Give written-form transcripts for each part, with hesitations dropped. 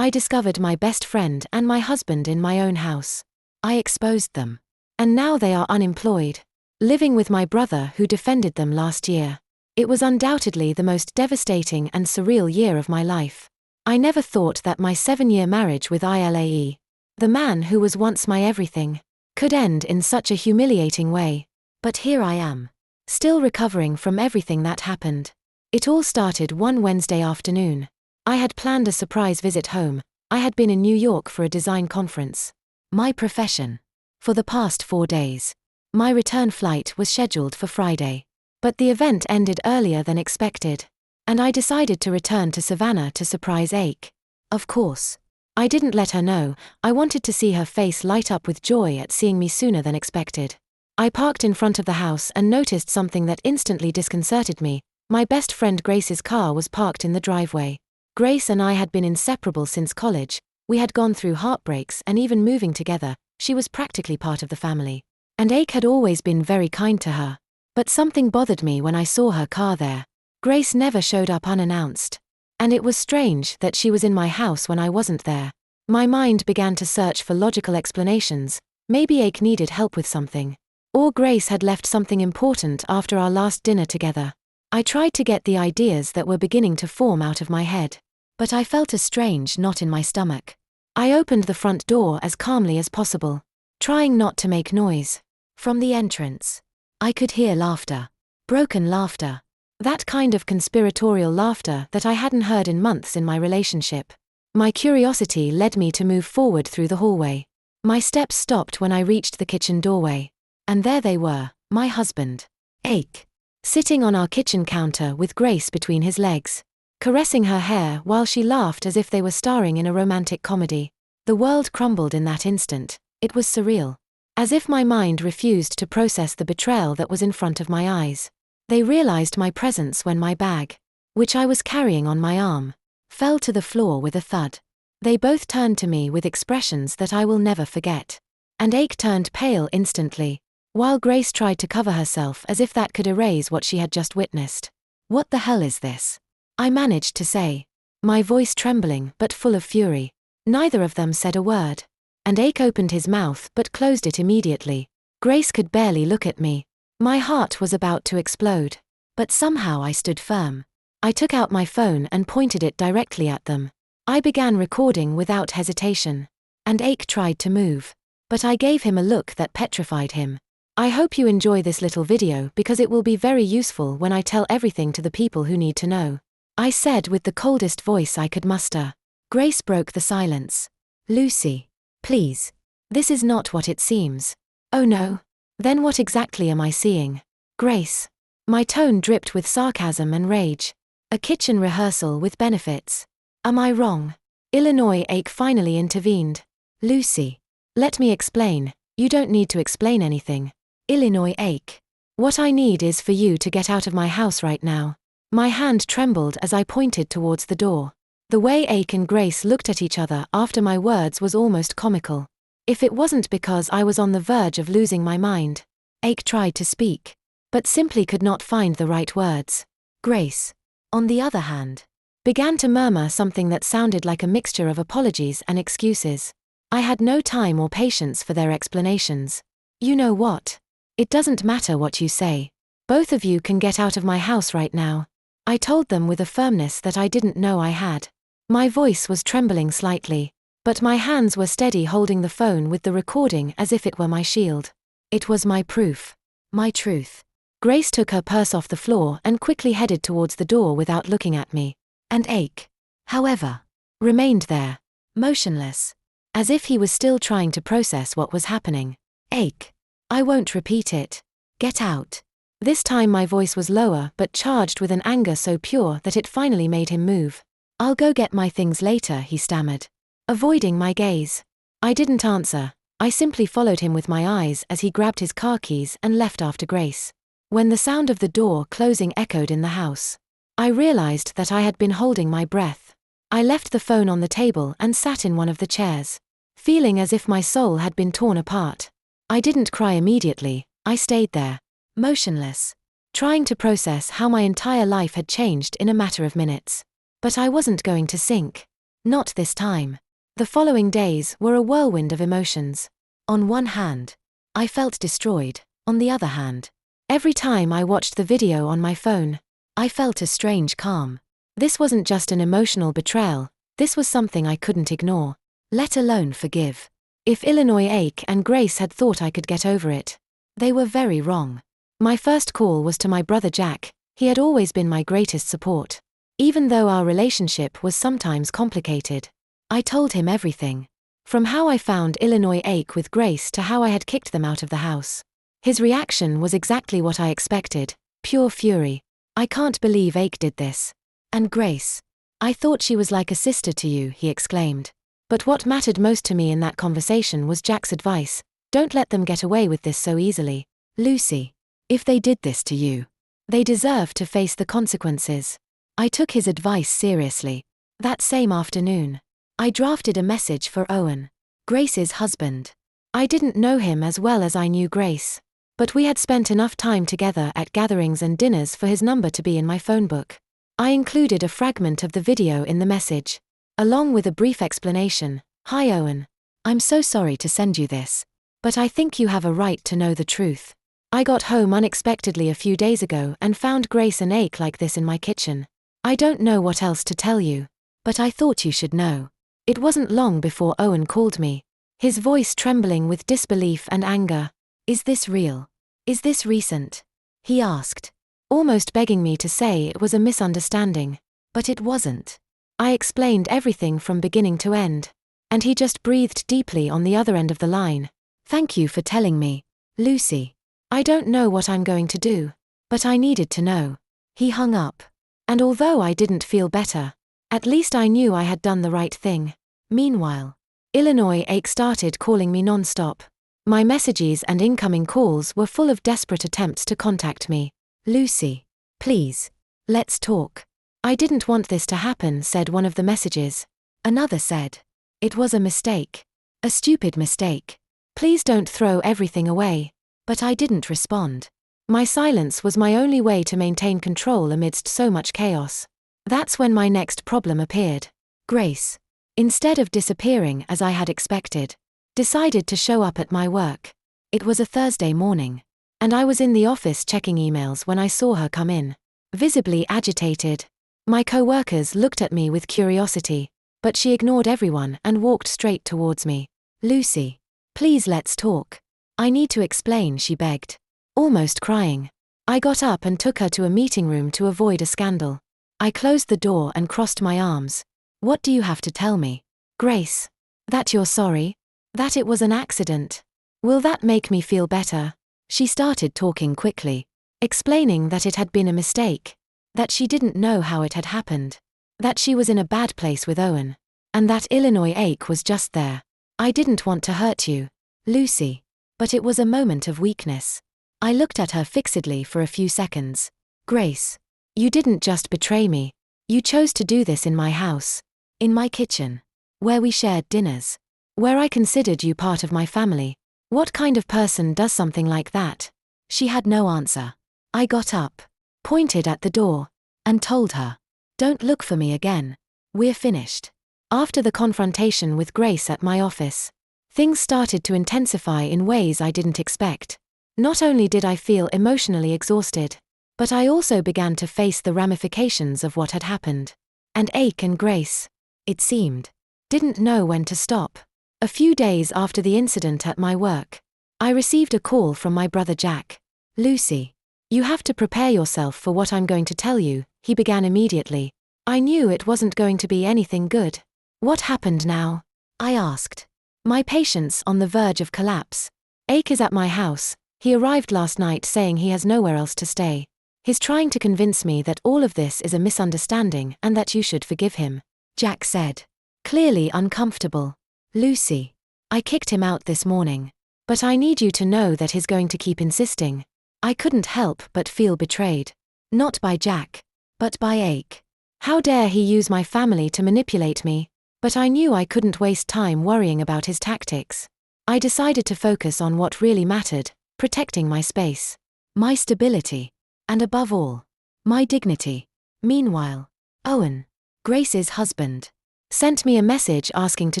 I discovered my best friend and my husband in my own house. I exposed them. And now they are unemployed, living with my brother who defended them last year. It was undoubtedly the most devastating and surreal year of my life. I never thought that my 7-year marriage with Ilae, the man who was once my everything, could end in such a humiliating way. But here I am, still recovering from everything that happened. It all started one Wednesday afternoon. I had planned a surprise visit home. I had been in New York for a design conference, my profession, for the past 4 days. My return flight was scheduled for Friday. But the event ended earlier than expected, and I decided to return to Savannah to surprise Ake. Of course, I didn't let her know. I wanted to see her face light up with joy at seeing me sooner than expected. I parked in front of the house and noticed something that instantly disconcerted me. My best friend Grace's car was parked in the driveway. Grace and I had been inseparable since college. We had gone through heartbreaks and even moving together. She was practically part of the family. And Ake had always been very kind to her. But something bothered me when I saw her car there. Grace never showed up unannounced. And it was strange that she was in my house when I wasn't there. My mind began to search for logical explanations. Maybe Ake needed help with something. Or Grace had left something important after our last dinner together. I tried to get the ideas that were beginning to form out of my head. But I felt a strange knot in my stomach. I opened the front door as calmly as possible, trying not to make noise. From the entrance, I could hear laughter. Broken laughter. That kind of conspiratorial laughter that I hadn't heard in months in my relationship. My curiosity led me to move forward through the hallway. My steps stopped when I reached the kitchen doorway. And there they were, my husband, Ake, sitting on our kitchen counter with Grace between his legs, caressing her hair while she laughed as if they were starring in a romantic comedy. The world crumbled in that instant. It was surreal. As if my mind refused to process the betrayal that was in front of my eyes. They realized my presence when my bag, which I was carrying on my arm, fell to the floor with a thud. They both turned to me with expressions that I will never forget. And Ake turned pale instantly, while Grace tried to cover herself as if that could erase what she had just witnessed. "What the hell is this?" I managed to say, my voice trembling but full of fury. Neither of them said a word. And Ake opened his mouth but closed it immediately. Grace could barely look at me. My heart was about to explode. But somehow I stood firm. I took out my phone and pointed it directly at them. I began recording without hesitation. And Ake tried to move. But I gave him a look that petrified him. I hope you enjoy this little video because it will be very useful when I tell everything to the people who need to know. I said with the coldest voice I could muster. Grace broke the silence. "Lucy. Please. This is not what it seems." "Oh no. Then what exactly am I seeing?" "Grace." My tone dripped with sarcasm and rage. "A kitchen rehearsal with benefits. Am I wrong?" Illinois Ake finally intervened. "Lucy. Let me explain." "You don't need to explain anything." Illinois Ake. "What I need is for you to get out of my house right now." My hand trembled as I pointed towards the door. The way Ake and Grace looked at each other after my words was almost comical. If it wasn't because I was on the verge of losing my mind. Ake tried to speak, but simply could not find the right words. Grace, on the other hand, began to murmur something that sounded like a mixture of apologies and excuses. I had no time or patience for their explanations. "You know what? It doesn't matter what you say. Both of you can get out of my house right now," I told them with a firmness that I didn't know I had. My voice was trembling slightly, but my hands were steady holding the phone with the recording as if it were my shield. It was my proof. My truth. Grace took her purse off the floor and quickly headed towards the door without looking at me. And Ake, however, remained there, motionless, as if he was still trying to process what was happening. "Ake. I won't repeat it. Get out." This time my voice was lower but charged with an anger so pure that it finally made him move. "I'll go get my things later," he stammered, avoiding my gaze. I didn't answer. I simply followed him with my eyes as he grabbed his car keys and left after Grace. When the sound of the door closing echoed in the house, I realized that I had been holding my breath. I left the phone on the table and sat in one of the chairs, feeling as if my soul had been torn apart. I didn't cry immediately. I stayed there, motionless, trying to process how my entire life had changed in a matter of minutes. But I wasn't going to sink. Not this time. The following days were a whirlwind of emotions. On one hand, I felt destroyed. On the other hand, every time I watched the video on my phone, I felt a strange calm. This wasn't just an emotional betrayal, this was something I couldn't ignore, let alone forgive. If Illinois Ake and Grace had thought I could get over it, they were very wrong. My first call was to my brother Jack. He had always been my greatest support. Even though our relationship was sometimes complicated, I told him everything. From how I found Illinois Ake with Grace to how I had kicked them out of the house. His reaction was exactly what I expected, pure fury. I can't believe Ake did this. And Grace. I thought she was like a sister to you, he exclaimed. But what mattered most to me in that conversation was Jack's advice. Don't let them get away with this so easily. Lucy. If they did this to you, they deserve to face the consequences. I took his advice seriously. That same afternoon, I drafted a message for Owen, Grace's husband. I didn't know him as well as I knew Grace, but we had spent enough time together at gatherings and dinners for his number to be in my phone book. I included a fragment of the video in the message, along with a brief explanation. Hi Owen. I'm so sorry to send you this, but I think you have a right to know the truth. I got home unexpectedly a few days ago and found Grace and Ake like this in my kitchen. I don't know what else to tell you, but I thought you should know. It wasn't long before Owen called me, his voice trembling with disbelief and anger. Is this real? Is this recent? He asked, almost begging me to say it was a misunderstanding. But it wasn't. I explained everything from beginning to end, and he just breathed deeply on the other end of the line. Thank you for telling me, Lucy. I don't know what I'm going to do, but I needed to know. He hung up. And although I didn't feel better, at least I knew I had done the right thing. Meanwhile, Illinois Ake started calling me non-stop. My messages and incoming calls were full of desperate attempts to contact me. Lucy, please, let's talk. I didn't want this to happen, said one of the messages. Another said, it was a mistake. A stupid mistake. Please don't throw everything away. But I didn't respond. My silence was my only way to maintain control amidst so much chaos. That's when my next problem appeared. Grace, instead of disappearing as I had expected, decided to show up at my work. It was a Thursday morning, and I was in the office checking emails when I saw her come in, visibly agitated. My co-workers looked at me with curiosity, but she ignored everyone and walked straight towards me. Lucy, please let's talk. I need to explain, she begged, almost crying. I got up and took her to a meeting room to avoid a scandal. I closed the door and crossed my arms. What do you have to tell me? Grace. That you're sorry? That it was an accident? Will that make me feel better? She started talking quickly, explaining that it had been a mistake, that she didn't know how it had happened, that she was in a bad place with Owen, and that Illinois Ake was just there. I didn't want to hurt you, Lucy. But it was a moment of weakness. I looked at her fixedly for a few seconds. Grace, you didn't just betray me. You chose to do this in my house, in my kitchen, where we shared dinners, where I considered you part of my family. What kind of person does something like that? She had no answer. I got up, pointed at the door, and told her, don't look for me again. We're finished. After the confrontation with Grace at my office, things started to intensify in ways I didn't expect. Not only did I feel emotionally exhausted, but I also began to face the ramifications of what had happened. And Ake and Grace, it seemed, didn't know when to stop. A few days after the incident at my work, I received a call from my brother Jack. Lucy, you have to prepare yourself for what I'm going to tell you, he began immediately. I knew it wasn't going to be anything good. What happened now? I asked, my patience on the verge of collapse. Ake is at my house. He arrived last night saying he has nowhere else to stay. He's trying to convince me that all of this is a misunderstanding and that you should forgive him, Jack said, clearly uncomfortable. Lucy, I kicked him out this morning, but I need you to know that he's going to keep insisting. I couldn't help but feel betrayed. Not by Jack, but by Ake. How dare he use my family to manipulate me? But I knew I couldn't waste time worrying about his tactics. I decided to focus on what really mattered, protecting my space, my stability, and above all, my dignity. Meanwhile, Owen, Grace's husband, sent me a message asking to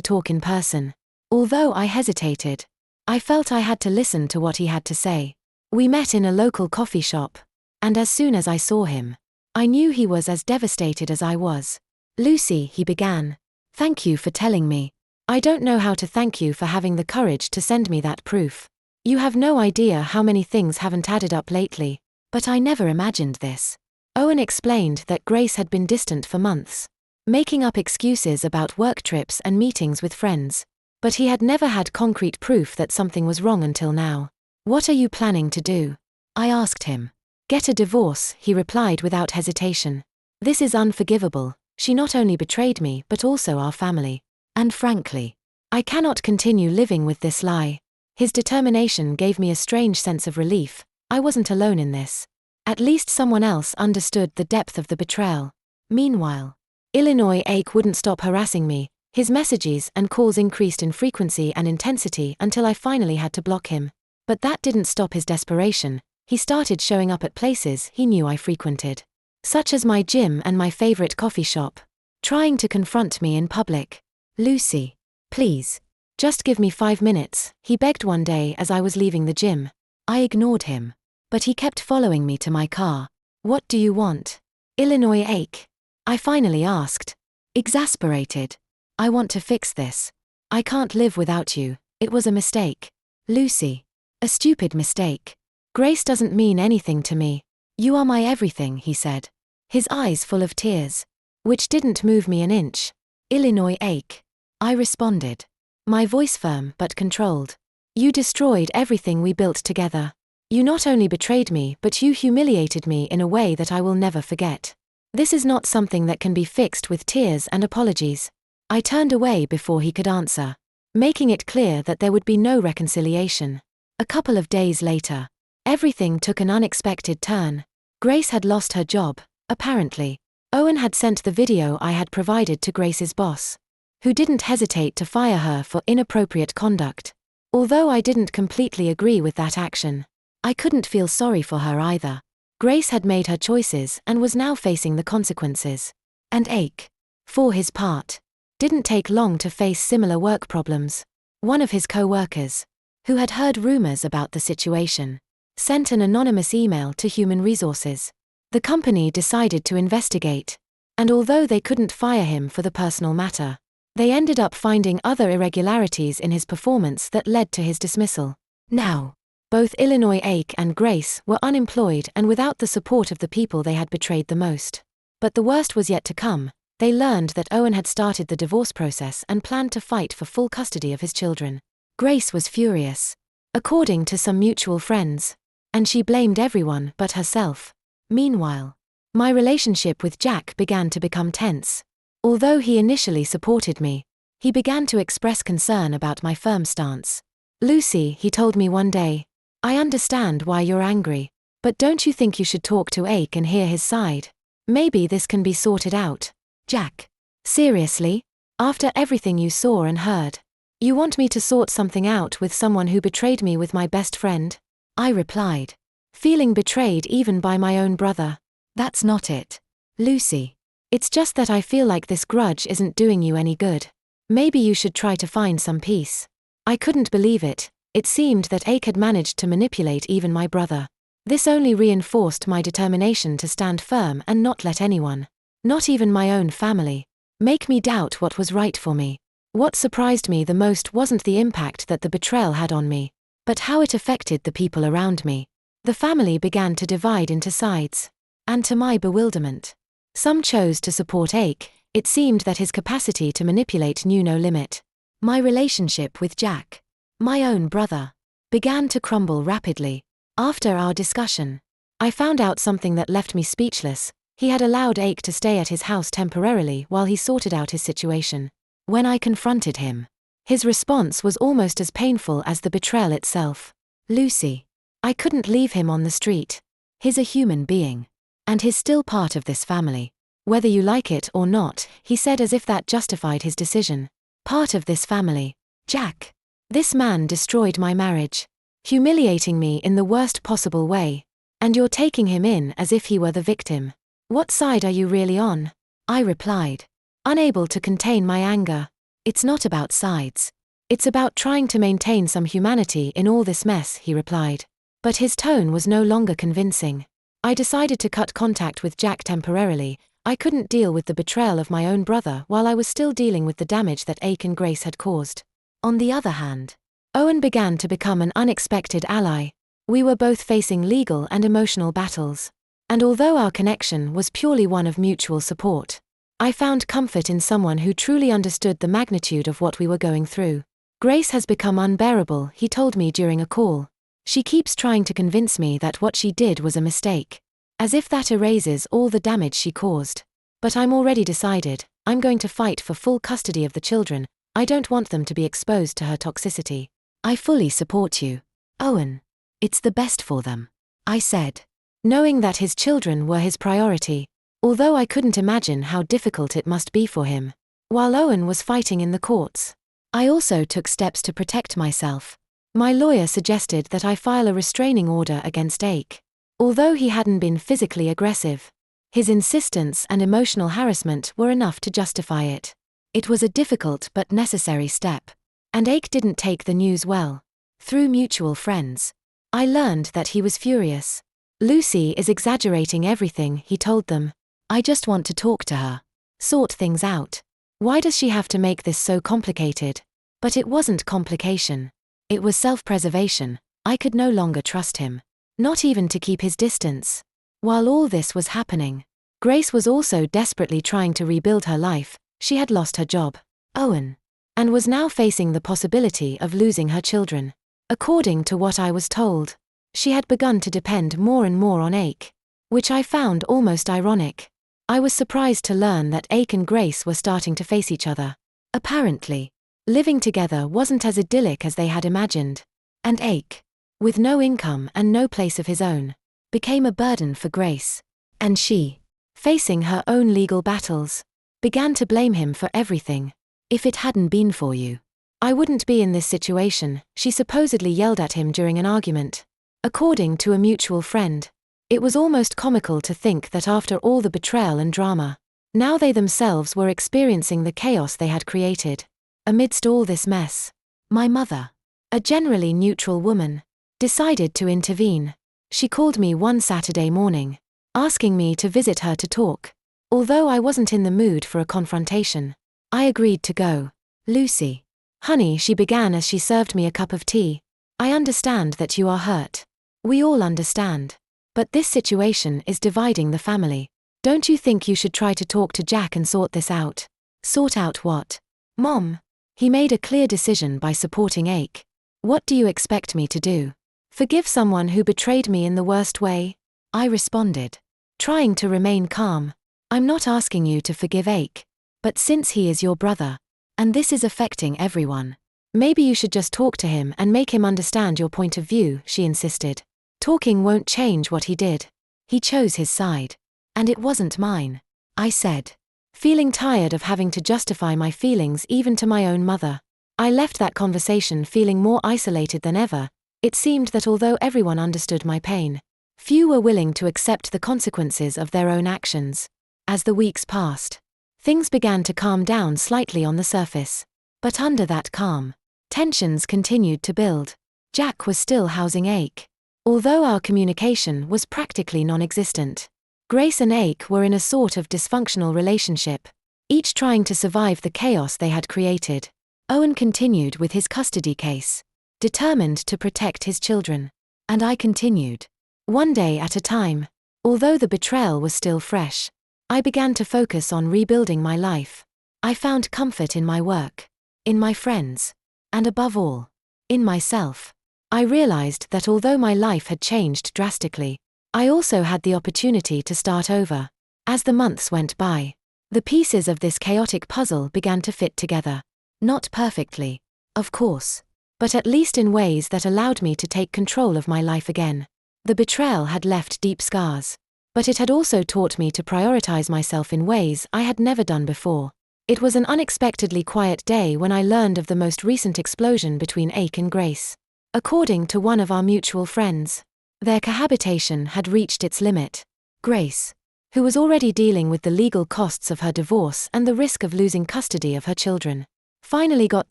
talk in person. Although I hesitated, I felt I had to listen to what he had to say. We met in a local coffee shop, and as soon as I saw him, I knew he was as devastated as I was. "Lucy," he began, "thank you for telling me. I don't know how to thank you for having the courage to send me that proof. You have no idea how many things haven't added up lately, but I never imagined this." Owen explained that Grace had been distant for months, making up excuses about work trips and meetings with friends. But he had never had concrete proof that something was wrong until now. "What are you planning to do?" I asked him. "Get a divorce," he replied without hesitation. "This is unforgivable. She not only betrayed me but also our family. And frankly, I cannot continue living with this lie." His determination gave me a strange sense of relief. I wasn't alone in this. At least someone else understood the depth of the betrayal. Meanwhile, Illinois Ake wouldn't stop harassing me. His messages and calls increased in frequency and intensity until I finally had to block him. But that didn't stop his desperation. He started showing up at places he knew I frequented, such as my gym and my favorite coffee shop, trying to confront me in public. "Lucy, please, just give me 5 minutes," he begged one day as I was leaving the gym. I ignored him, but he kept following me to my car. "What do you want?" "Illinois Ake," I finally asked, exasperated. "I want to fix this. I can't live without you. It was a mistake." "Lucy, a stupid mistake. Grace doesn't mean anything to me. You are my everything," he said, his eyes full of tears, which didn't move me an inch. "Illinois Ake," I responded, my voice firm but controlled. "You destroyed everything we built together. You not only betrayed me but you humiliated me in a way that I will never forget. This is not something that can be fixed with tears and apologies." I turned away before he could answer, making it clear that there would be no reconciliation. A couple of days later, everything took an unexpected turn. Grace had lost her job, apparently. Owen had sent the video I had provided to Grace's boss, who didn't hesitate to fire her for inappropriate conduct. Although I didn't completely agree with that action, I couldn't feel sorry for her either. Grace had made her choices and was now facing the consequences. And Ake, for his part, didn't take long to face similar work problems. One of his co-workers, who had heard rumors about the situation, sent an anonymous email to Human Resources. The company decided to investigate, and although they couldn't fire him for the personal matter, they ended up finding other irregularities in his performance that led to his dismissal. Now, both Illinois Ake and Grace were unemployed and without the support of the people they had betrayed the most. But the worst was yet to come. They learned that Owen had started the divorce process and planned to fight for full custody of his children. Grace was furious, according to some mutual friends, and she blamed everyone but herself. Meanwhile, my relationship with Jack began to become tense. Although he initially supported me, he began to express concern about my firm stance. "Lucy," he told me one day, "I understand why you're angry, but don't you think you should talk to Ake and hear his side? Maybe this can be sorted out." "Jack, seriously? After everything you saw and heard, you want me to sort something out with someone who betrayed me with my best friend?" I replied, feeling betrayed even by my own brother. "That's not it, Lucy. It's just that I feel like this grudge isn't doing you any good. Maybe you should try to find some peace." I couldn't believe it. It seemed that Ake had managed to manipulate even my brother. This only reinforced my determination to stand firm and not let anyone, not even my own family, make me doubt what was right for me. What surprised me the most wasn't the impact that the betrayal had on me, but how it affected the people around me. The family began to divide into sides. And to my bewilderment, some chose to support Ake. It seemed that his capacity to manipulate knew no limit. My relationship with Jack, my own brother, began to crumble rapidly. After our discussion, I found out something that left me speechless. He had allowed Ake to stay at his house temporarily while he sorted out his situation. When I confronted him, his response was almost as painful as the betrayal itself. "Lucy, I couldn't leave him on the street. He's a human being, and he's still part of this family. Whether you like it or not," he said as if that justified his decision. "Part of this family. Jack, this man destroyed my marriage, humiliating me in the worst possible way, and you're taking him in as if he were the victim. What side are you really on?" I replied, unable to contain my anger. It's not about sides. It's about trying to maintain some humanity in all this mess, he replied. But his tone was no longer convincing. I decided to cut contact with Jack temporarily. I couldn't deal with the betrayal of my own brother while I was still dealing with the damage that Ake and Grace had caused. On the other hand, Owen began to become an unexpected ally. We were both facing legal and emotional battles. And although our connection was purely one of mutual support, I found comfort in someone who truly understood the magnitude of what we were going through. Grace has become unbearable, he told me during a call. She keeps trying to convince me that what she did was a mistake. As if that erases all the damage she caused. But I'm already decided, I'm going to fight for full custody of the children. I don't want them to be exposed to her toxicity. I fully support you, Owen. It's the best for them, I said, knowing that his children were his priority, although I couldn't imagine how difficult it must be for him. While Owen was fighting in the courts, I also took steps to protect myself. My lawyer suggested that I file a restraining order against Ake. Although he hadn't been physically aggressive, his insistence and emotional harassment were enough to justify it. It was a difficult but necessary step. And Ake didn't take the news well. Through mutual friends, I learned that he was furious. Lucy is exaggerating everything, he told them. I just want to talk to her. Sort things out. Why does she have to make this so complicated? But it wasn't complication. It was self-preservation. I could no longer trust him. Not even to keep his distance. While all this was happening, Grace was also desperately trying to rebuild her life. She had lost her job, Owen, and was now facing the possibility of losing her children. According to what I was told, she had begun to depend more and more on Ake, which I found almost ironic. I was surprised to learn that Ake and Grace were starting to face each other. Apparently, living together wasn't as idyllic as they had imagined, and Ake, with no income and no place of his own, became a burden for Grace. And she, facing her own legal battles, began to blame him for everything. If it hadn't been for you, I wouldn't be in this situation, she supposedly yelled at him during an argument. According to a mutual friend, it was almost comical to think that after all the betrayal and drama, now they themselves were experiencing the chaos they had created. Amidst all this mess, my mother, a generally neutral woman, decided to intervene. She called me one Saturday morning, asking me to visit her to talk. Although I wasn't in the mood for a confrontation, I agreed to go. Lucy, honey, she began as she served me a cup of tea. I understand that you are hurt. We all understand. But this situation is dividing the family. Don't you think you should try to talk to Jack and sort this out? Sort out what? Mom. He made a clear decision by supporting Ake. What do you expect me to do? Forgive someone who betrayed me in the worst way? I responded, trying to remain calm. I'm not asking you to forgive Ake. But since he is your brother, and this is affecting everyone, maybe you should just talk to him and make him understand your point of view, she insisted. Talking won't change what he did. He chose his side. And it wasn't mine, I said, feeling tired of having to justify my feelings even to my own mother. I left that conversation feeling more isolated than ever. It seemed that although everyone understood my pain, few were willing to accept the consequences of their own actions. As the weeks passed, things began to calm down slightly on the surface. But under that calm, tensions continued to build. Jack was still housing Ake, although our communication was practically non-existent. Grace and Ake were in a sort of dysfunctional relationship, each trying to survive the chaos they had created. Owen continued with his custody case, determined to protect his children. And I continued. One day at a time. Although the betrayal was still fresh, I began to focus on rebuilding my life. I found comfort in my work, in my friends, and above all, in myself. I realized that although my life had changed drastically, I also had the opportunity to start over. As the months went by, the pieces of this chaotic puzzle began to fit together. Not perfectly, of course, but at least in ways that allowed me to take control of my life again. The betrayal had left deep scars, but it had also taught me to prioritize myself in ways I had never done before. It was an unexpectedly quiet day when I learned of the most recent explosion between Ake and Grace. According to one of our mutual friends, their cohabitation had reached its limit. Grace, who was already dealing with the legal costs of her divorce and the risk of losing custody of her children, finally got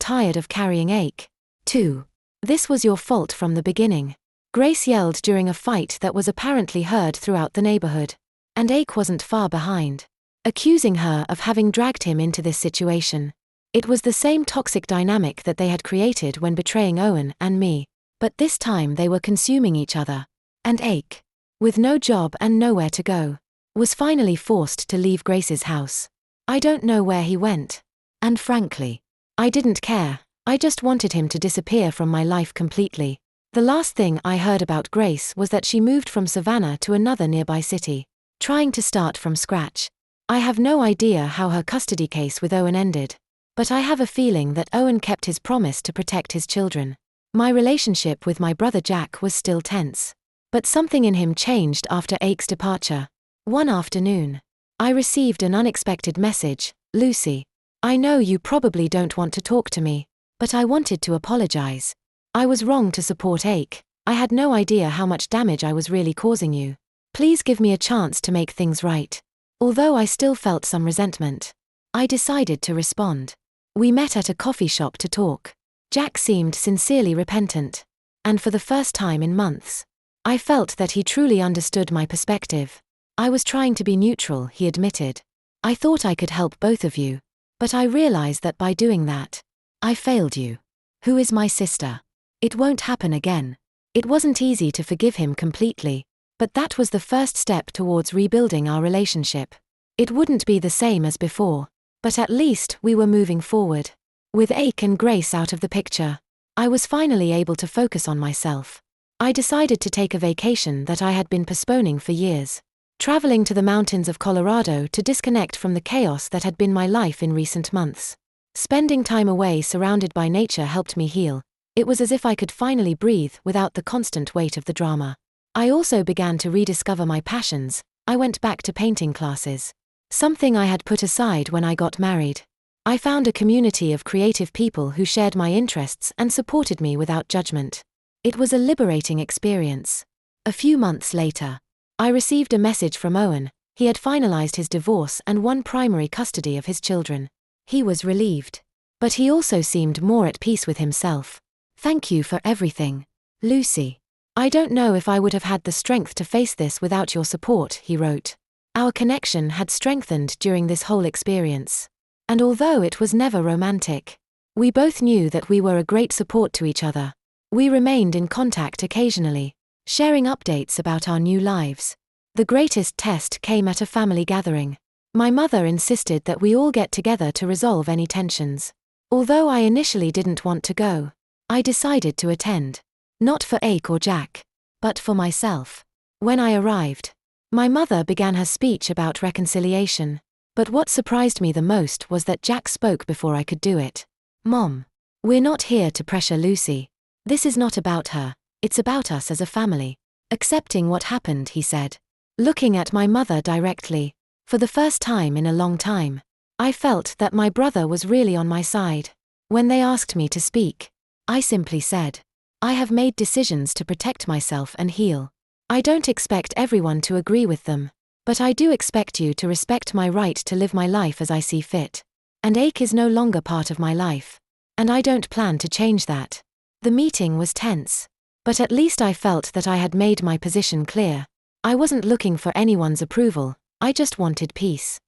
tired of carrying Ake. 2. This was your fault from the beginning, Grace yelled during a fight that was apparently heard throughout the neighborhood. And Ake wasn't far behind, accusing her of having dragged him into this situation. It was the same toxic dynamic that they had created when betraying Owen and me, but this time they were consuming each other. And Ake, with no job and nowhere to go, was finally forced to leave Grace's house. I don't know where he went. And frankly, I didn't care. I just wanted him to disappear from my life completely. The last thing I heard about Grace was that she moved from Savannah to another nearby city, trying to start from scratch. I have no idea how her custody case with Owen ended, but I have a feeling that Owen kept his promise to protect his children. My relationship with my brother Jack was still tense, but something in him changed after Ake's departure. One afternoon, I received an unexpected message. Lucy, I know you probably don't want to talk to me, but I wanted to apologize. I was wrong to support Ake. I had no idea how much damage I was really causing you. Please give me a chance to make things right. Although I still felt some resentment, I decided to respond. We met at a coffee shop to talk. Jack seemed sincerely repentant, and for the first time in months, I felt that he truly understood my perspective. I was trying to be neutral, he admitted. I thought I could help both of you, but I realized that by doing that, I failed you. Who is my sister? It won't happen again. It wasn't easy to forgive him completely, but that was the first step towards rebuilding our relationship. It wouldn't be the same as before, but at least we were moving forward. With Ake and Grace out of the picture, I was finally able to focus on myself. I decided to take a vacation that I had been postponing for years, traveling to the mountains of Colorado to disconnect from the chaos that had been my life in recent months. Spending time away surrounded by nature helped me heal. It was as if I could finally breathe without the constant weight of the drama. I also began to rediscover my passions. I went back to painting classes, something I had put aside when I got married. I found a community of creative people who shared my interests and supported me without judgment. It was a liberating experience. A few months later, I received a message from Owen. He had finalized his divorce and won primary custody of his children. He was relieved, but he also seemed more at peace with himself. Thank you for everything, Lucy. I don't know if I would have had the strength to face this without your support, he wrote. Our connection had strengthened during this whole experience. And although it was never romantic, we both knew that we were a great support to each other. We remained in contact occasionally, sharing updates about our new lives. The greatest test came at a family gathering. My mother insisted that we all get together to resolve any tensions. Although I initially didn't want to go, I decided to attend. Not for Ake or Jack, but for myself. When I arrived, my mother began her speech about reconciliation. But what surprised me the most was that Jack spoke before I could do it. Mom, we're not here to pressure Lucy. This is not about her, it's about us as a family. Accepting what happened, he said. Looking at my mother directly, for the first time in a long time, I felt that my brother was really on my side. When they asked me to speak, I simply said, I have made decisions to protect myself and heal. I don't expect everyone to agree with them, but I do expect you to respect my right to live my life as I see fit. And Ake is no longer part of my life, and I don't plan to change that. The meeting was tense, but at least I felt that I had made my position clear. I wasn't looking for anyone's approval, I just wanted peace.